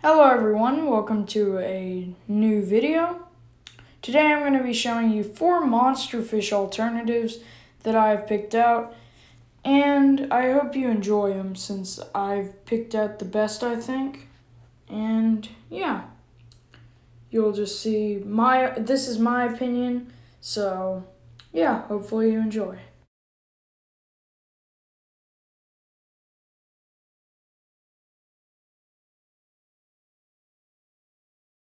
Hello everyone, welcome to a new video. Today I'm going to be showing you 4 monster fish alternatives that I have picked out, and I hope you enjoy them since I've picked out the best I think. And yeah, you'll just see this is my opinion, so yeah, hopefully you enjoy.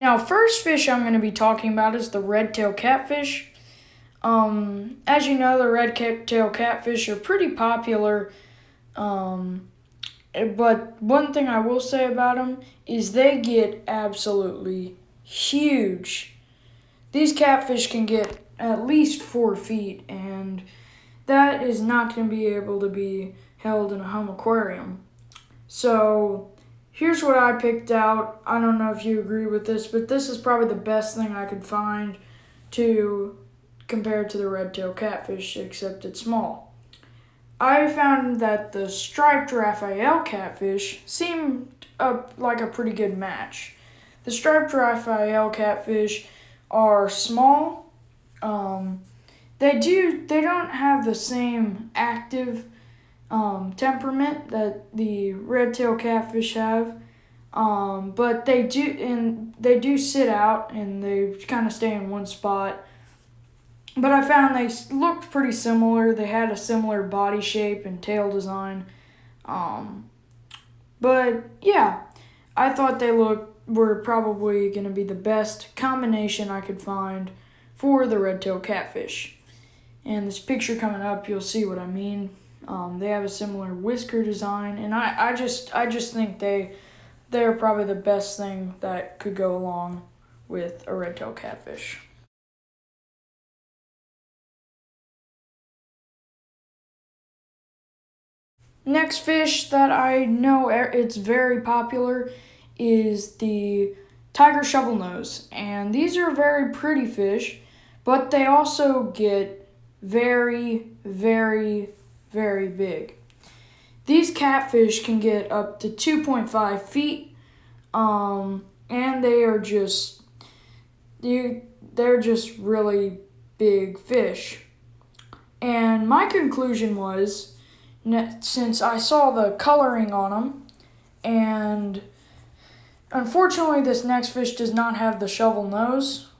Now, first fish I'm going to be talking about is the red-tailed catfish. As you know, the red-tailed catfish are pretty popular. But one thing I will say about them is they get absolutely huge. These catfish can get at least 4 feet, and that is not going to be able to be held in a home aquarium. So here's what I picked out. I don't know if you agree with this, but this is probably the best thing I could find to compare to the red-tailed catfish, except it's small. I found that the striped Raphael catfish seemed like a pretty good match. The striped Raphael catfish are small. They don't have the same active temperament that the red-tailed catfish have. But they do sit out and they kind of stay in one spot. But I found they looked pretty similar. They had a similar body shape and tail design. But yeah, I thought they were probably going to be the best combination I could find for the red-tailed catfish. And this picture coming up, you'll see what I mean. They have a similar whisker design, and I just think they're probably the best thing that could go along with a red-tailed catfish. Next fish that I know it's very popular is the tiger shovelnose, and these are very pretty fish, but they also get very, very, very big. These catfish can get up to 2.5 feet, and they're just really big fish. And my conclusion was, since I saw the coloring on them, and unfortunately this next fish does not have the shovel nose,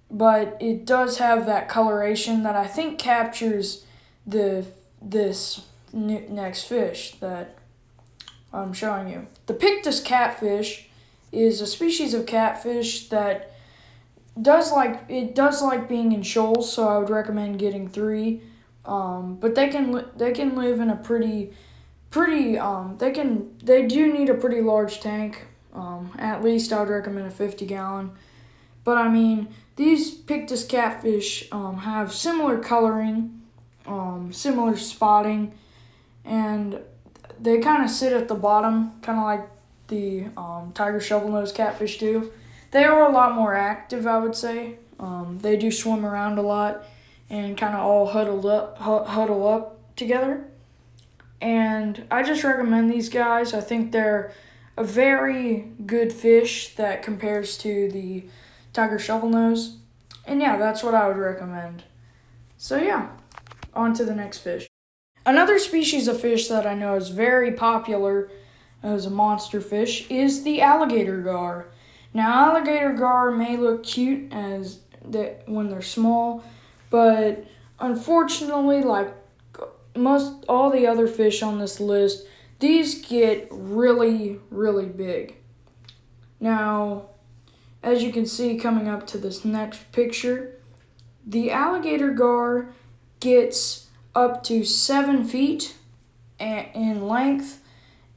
but it does have that coloration that I think captures this next fish that I'm showing you. The Pictus catfish is a species of catfish that does like being in shoals, so I would recommend getting 3. But they can live in a they do need a pretty large tank. At least I would recommend a 50-gallon. But I mean, these Pictus catfish have similar coloring, similar spotting, and they kind of sit at the bottom, kind of like the tiger shovelnose catfish do. They are a lot more active, I would say. They do swim around a lot and kind of all huddle up together. And I just recommend these guys. I think they're a very good fish that compares to the tiger shovelnose. And yeah, that's what I would recommend. So yeah, on to the next fish. Another species of fish that I know is very popular as a monster fish is the alligator gar. Now, alligator gar may look cute when they're small, but unfortunately, like most all the other fish on this list, these get really, really big. Now, as you can see coming up to this next picture, the alligator gar gets up to 7 feet in length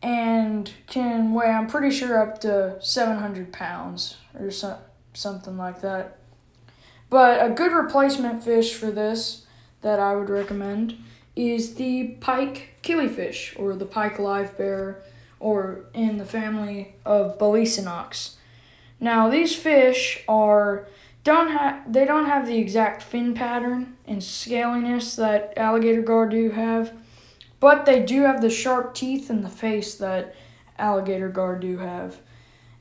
and can weigh, I'm pretty sure, up to 700 pounds or something like that. But a good replacement fish for this that I would recommend is the pike killifish, or the pike live bear, or in the family of Belisinox. Now, these fish don't have the exact fin pattern and scaliness that alligator gar do have, but they do have the sharp teeth and the face that alligator gar do have.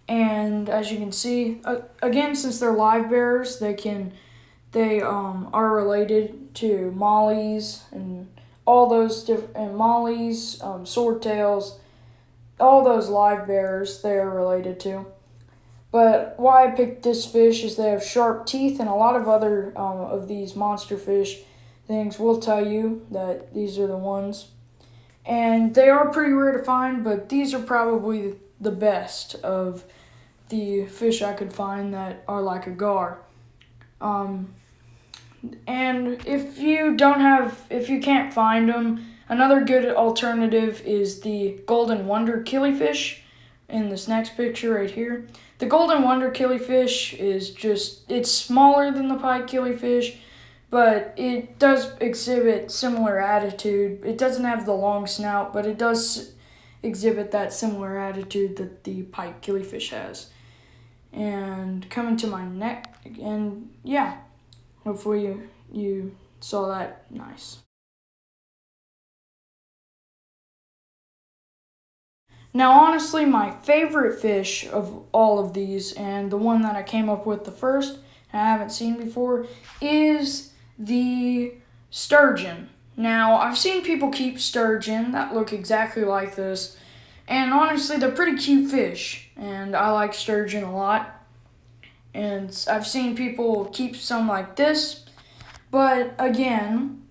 And as you can see, again, since they're live bears, they are related to mollies and all those different mollies, swordtails, all those live bears they are related to. But why I picked this fish is they have sharp teeth, and a lot of other of these monster fish things will tell you that these are the ones. And they are pretty rare to find, but these are probably the best of the fish I could find that are like a gar. And if you can't find them, another good alternative is the Golden Wonder killifish in this next picture right here. The Golden Wonder killifish it's smaller than the pike killifish, but it does exhibit similar attitude. It doesn't have the long snout, but it does exhibit that similar attitude that the pike killifish has. And coming to my neck, and yeah, hopefully you saw that nice. Now, honestly, my favorite fish of all of these, and the one that I came up with the first, and I haven't seen before, is the sturgeon. Now, I've seen people keep sturgeon that look exactly like this, and honestly, they're pretty cute fish, and I like sturgeon a lot. And I've seen people keep some like this, but again,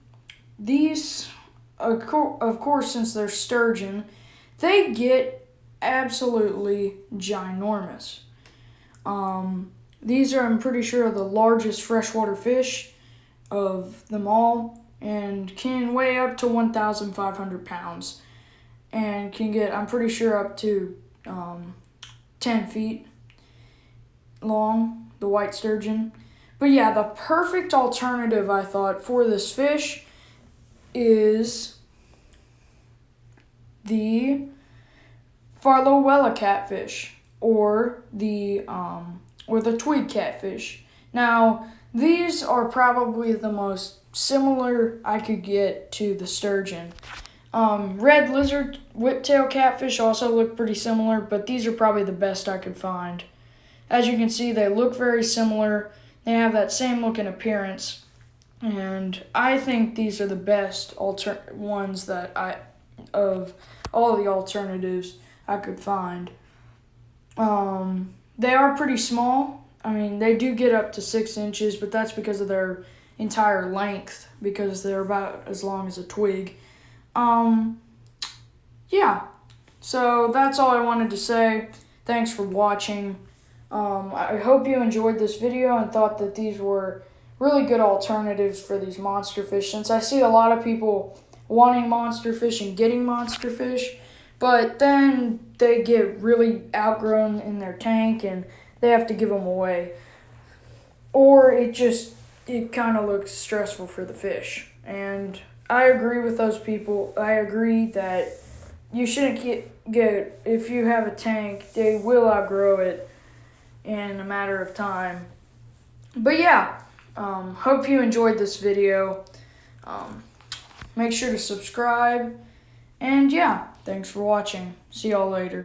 these, of course, since they're sturgeon, they get absolutely ginormous. These are, I'm pretty sure, the largest freshwater fish of them all, and can weigh up to 1,500 pounds, and can get, I'm pretty sure, up to 10 feet long, the white sturgeon. But yeah, the perfect alternative, I thought, for this fish is the Farlowella catfish, or the twig catfish. Now, these are probably the most similar I could get to the sturgeon. Red lizard whiptail catfish also look pretty similar, but these are probably the best I could find. As you can see, they look very similar. They have that same look and appearance, and I think these are the best ones that of all the alternatives I could find. They are pretty small. I mean, they do get up to 6 inches, but that's because of their entire length, because they're about as long as a twig. Yeah, so that's all I wanted to say. Thanks for watching. I hope you enjoyed this video and thought that these were really good alternatives for these monster fish, since I see a lot of people wanting monster fish and getting monster fish, but then they get really outgrown in their tank and they have to give them away. Or it kind of looks stressful for the fish. And I agree with those people. I agree that you shouldn't get if you have a tank, they will outgrow it in a matter of time. But yeah, hope you enjoyed this video. Make sure to subscribe. And yeah, thanks for watching. See y'all later.